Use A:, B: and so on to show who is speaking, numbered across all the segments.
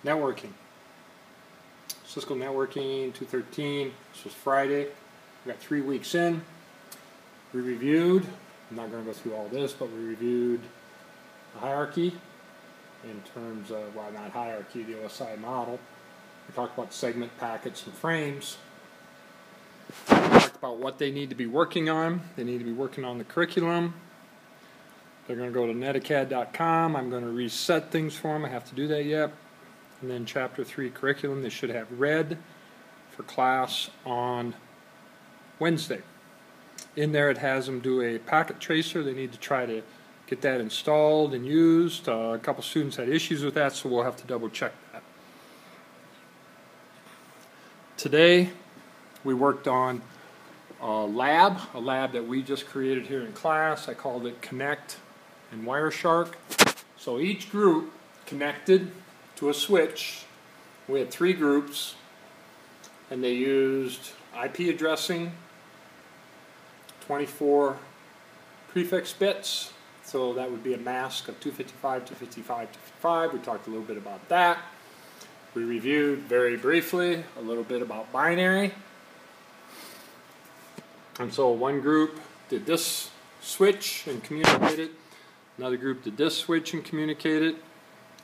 A: Networking. Cisco Networking 213. This was Friday. We got 3 weeks in. We reviewed, I'm not going to go through all this, but we reviewed the hierarchy in terms of, well, not hierarchy, the OSI model. We talked about segment, packets, and frames. We talked about what they need to be working on. They need to be working on the curriculum. They're going to go to NET-213.com. I'm going to reset things for them. I have to do that yet. And then Chapter 3 curriculum, they should have read for class on Wednesday. In there it has them do a packet tracer. They need to try to get that installed and used. A couple students had issues with that, so we'll have to double check that. Today we worked on a lab that we just created here in class. I called it Connect and Wireshark. So each group connected to a switch. We had 3 groups, and they used IP addressing, 24 prefix bits, so that would be a mask of 255, 255, 255. We talked a little bit about that. We reviewed very briefly a little bit about binary. And so one group did this switch and communicated. Another group did this switch and communicated.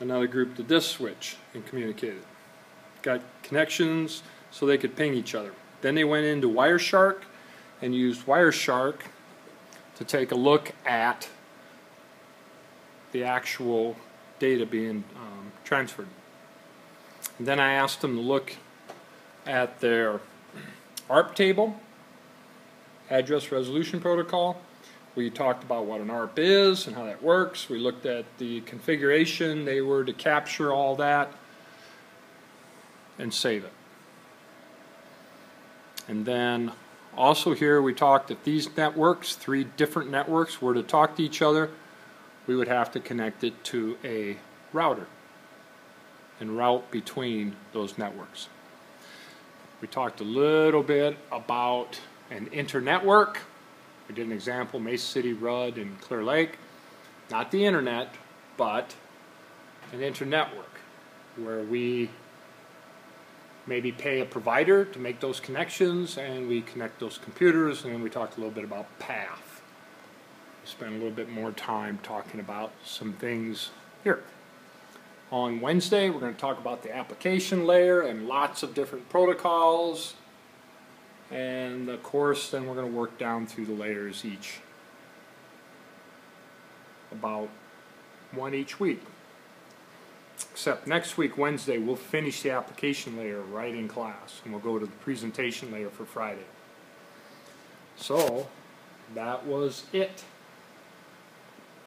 A: Another group did this switch and communicated. Got connections so they could ping each other. Then they went into Wireshark and used Wireshark to take a look at the actual data being transferred. And then I asked them to look at their ARP table, address resolution protocol. We talked about what an ARP is and how that works. We looked at the configuration they were to capture all that and save it. And then also here we talked if these networks, 3 different networks, were to talk to each other, we would have to connect it to a router and route between those networks. We talked a little bit about an internetwork. We did an example, Mesa City, Rudd, and Clear Lake. Not the internet, but an internetwork where we maybe pay a provider to make those connections and we connect those computers, and then we talked a little bit about path. We spent a little bit more time talking about some things here. On Wednesday we're going to talk about the application layer and lots of different protocols, and of course then we're going to work down through the layers each, about 1 each week. Except next week, Wednesday, we'll finish the application layer right in class, and we'll go to the presentation layer for Friday. So, that was it.